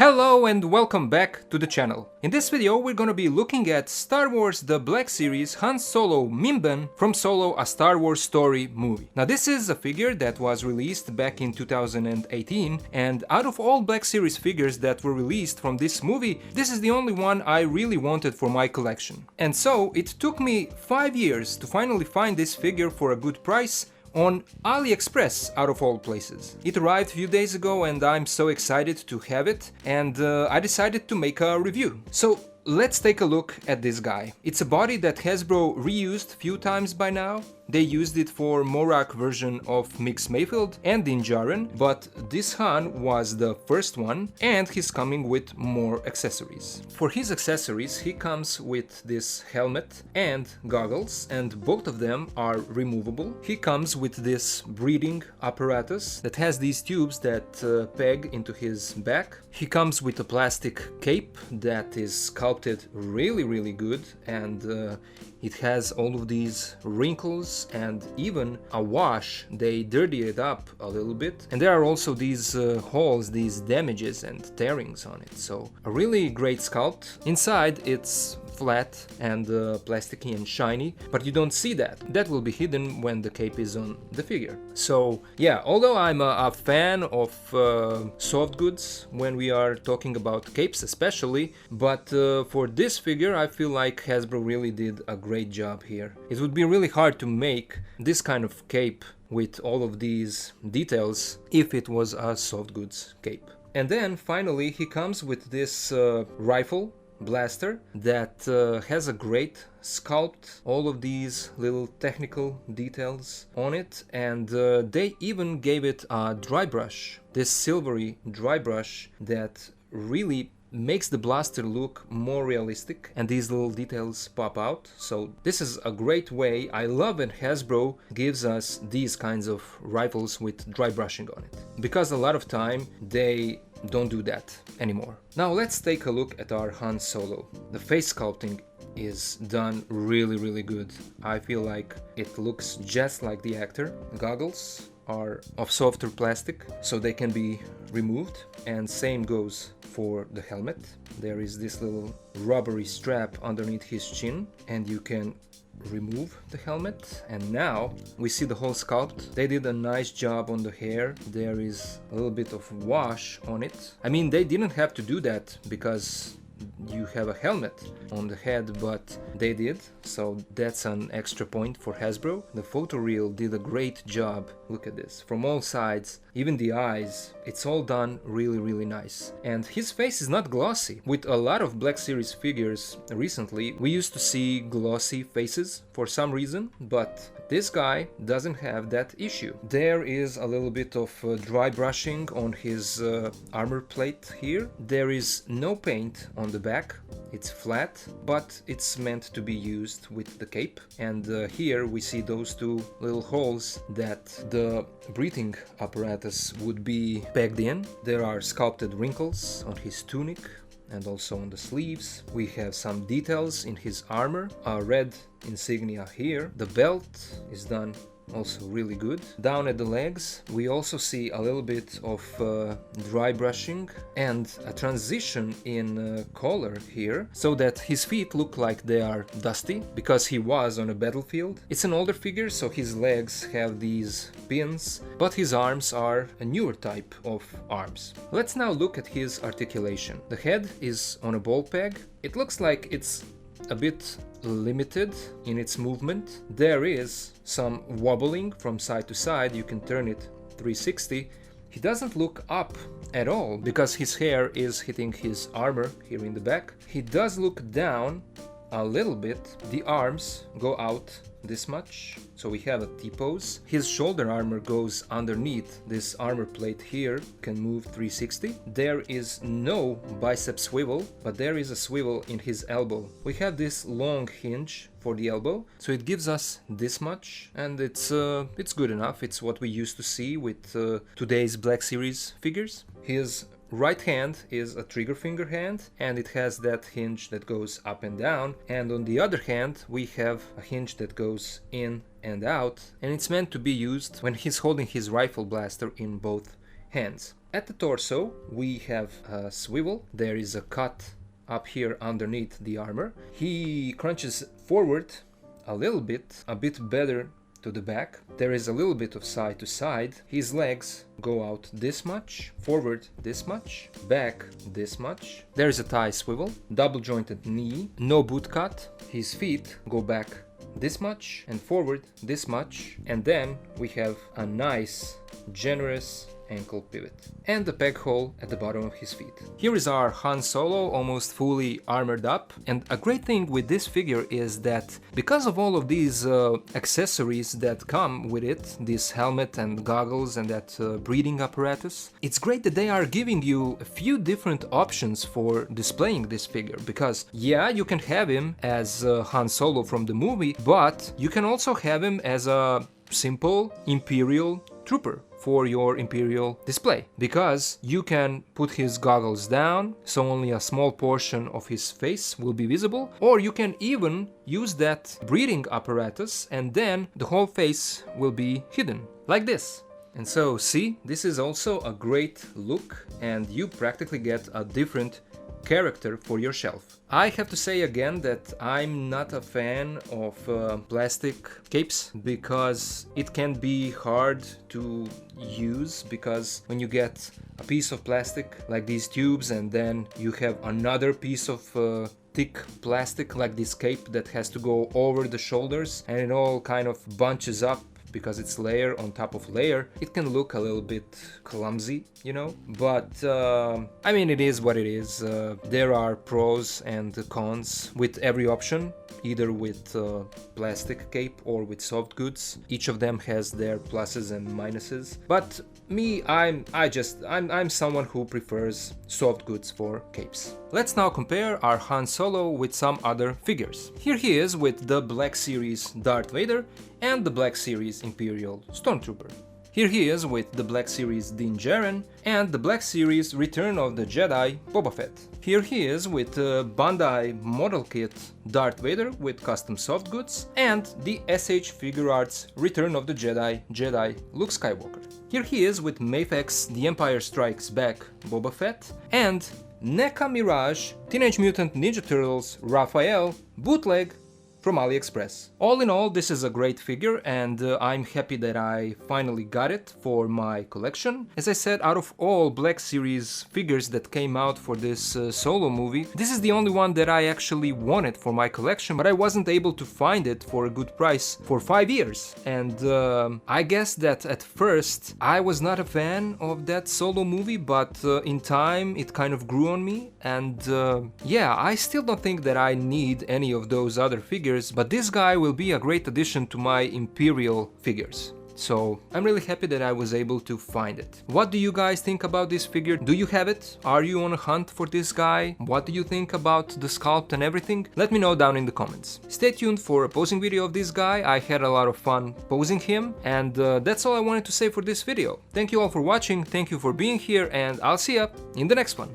Hello and welcome back to the channel. In this video we're gonna be looking at Star Wars The Black Series Han Solo Mimban from Solo a Star Wars Story movie. Now this is a figure that was released back in 2018, and out of all Black Series figures that were released from this movie, this is the only one I really wanted for my collection. And so it took me 5 years to finally find this figure for a good price on AliExpress, out of all places. It arrived a few days ago and I'm so excited to have it, and I decided to make a review. So let's take a look at this guy. It's a body that Hasbro reused a few times by now. They used it for Morak version of Mix Mayfield and Din Djarin, but this Han was the first one, and he's coming with more accessories. For his accessories, he comes with this helmet and goggles, and both of them are removable. He comes with this breathing apparatus that has these tubes that peg into his back. He comes with a plastic cape that is sculpted really good, and it has all of these wrinkles and even a wash. They dirty it up a little bit. And there are also these holes, these damages and tearings on it. So a really great sculpt. Inside it's flat and plasticky and shiny, but you don't see that. That will be hidden when the cape is on the figure. So yeah, although I'm a fan of soft goods when we are talking about capes especially, but for this figure I feel like Hasbro really did a great job here. It would be really hard to make this kind of cape with all of these details if it was a soft goods cape. And then finally he comes with this rifle blaster that has a great sculpt, all of these little technical details on it, and they even gave it a dry brush, this silvery dry brush that really makes the blaster look more realistic, and these little details pop out. So this is a great way. I love when Hasbro gives us these kinds of rifles with dry brushing on it, because a lot of time they don't do that anymore. Now let's take a look at our Han Solo. The face sculpting is done really good. I feel like it looks just like the actor. The goggles are of softer plastic, so they can be removed, and same goes for the helmet. There is this little rubbery strap underneath his chin, and you can remove the helmet, and now we see the whole sculpt. They did a nice job on the hair. There is a little bit of wash on it. I mean, they didn't have to do that because you have a helmet on the head, but they did, so that's an extra point for Hasbro. The photoreal did a great job. Look at this, from all sides, even the eyes, it's all done really nice. And his face is not glossy. With a lot of Black Series figures recently, we used to see glossy faces for some reason, but this guy doesn't have that issue. There is a little bit of dry brushing on his armor plate here. There is no paint on the back. It's flat, but it's meant to be used with the cape. And here we see those two little holes that the breathing apparatus would be pegged in. There are sculpted wrinkles on his tunic and also on the sleeves. We have some details in his armor, a red insignia here. The belt is done also really good. Down at the legs we also see a little bit of dry brushing and a transition in color here, so that his feet look like they are dusty because he was on a battlefield. It's an older figure, so his legs have these pins, but his arms are a newer type of arms. Let's now look at his articulation. The head is on a ball peg. It looks like it's a bit limited in its movement. There is some wobbling from side to side. You can turn it 360. He doesn't look up at all because his hair is hitting his armor here in the back. He does look down a little bit. The arms go out this much, so we have a T-pose. His shoulder armor goes underneath this armor plate here, can move 360. There is no bicep swivel, but there is a swivel in his elbow. We have this long hinge for the elbow, so it gives us this much, and it's good enough. It's what we used to see with today's Black Series figures. His right hand is a trigger finger hand, and it has that hinge that goes up and down, and on the other hand we have a hinge that goes in and out, and it's meant to be used when he's holding his rifle blaster in both hands. At the torso we have a swivel, there is a cut up here underneath the armor. He crunches forward a bit better to the back. There is a little bit of side to side. His legs go out this much, forward this much, back this much. There is a thigh swivel, double jointed knee, no boot cut. His feet go back this much and forward this much, and then we have a nice generous ankle pivot and the peg hole at the bottom of his feet. Here is our Han Solo almost fully armored up, and a great thing with this figure is that because of all of these accessories that come with it, this helmet and goggles and that breathing apparatus, it's great that they are giving you a few different options for displaying this figure, because yeah, you can have him as Han Solo from the movie, but you can also have him as a simple Imperial trooper for your Imperial display, because you can put his goggles down so only a small portion of his face will be visible, or you can even use that breathing apparatus and then the whole face will be hidden, like this. And so see, this is also a great look and you practically get a different character for your shelf. I have to say again that I'm not a fan of plastic capes, because it can be hard to use, because when you get a piece of plastic like these tubes and then you have another piece of thick plastic like this cape that has to go over the shoulders and it all kind of bunches up because it's layer on top of layer, it can look a little bit clumsy, you know, but I mean, it is what it is. There are pros and cons with every option, either with plastic cape or with soft goods. Each of them has their pluses and minuses, but me, I'm someone who prefers soft goods for capes. Let's now compare our Han Solo with some other figures. Here he is with the Black Series Darth Vader and the Black Series Imperial Stormtrooper. Here he is with the Black Series Din Djarin and the Black Series Return of the Jedi Boba Fett. Here he is with Bandai model kit Darth Vader with custom soft goods and the SH Figure Arts Return of the Jedi Luke Skywalker. Here he is with Mafex The Empire Strikes Back Boba Fett and NECA Mirage Teenage Mutant Ninja Turtles Raphael bootleg from AliExpress. All in all, this is a great figure and I'm happy that I finally got it for my collection. As I said, out of all Black Series figures that came out for this Solo movie, this is the only one that I actually wanted for my collection, but I wasn't able to find it for a good price for 5 years. And I guess that at first I was not a fan of that Solo movie, but in time it kind of grew on me, and yeah, I still don't think that I need any of those other figures, but this guy will be a great addition to my Imperial figures. So I'm really happy that I was able to find it. What do you guys think about this figure? Do you have it? Are you on a hunt for this guy? What do you think about the sculpt and everything? Let me know down in the comments. Stay tuned for a posing video of this guy. I had a lot of fun posing him, and that's all I wanted to say for this video. Thank you all for watching, thank you for being here, and I'll see ya in the next one.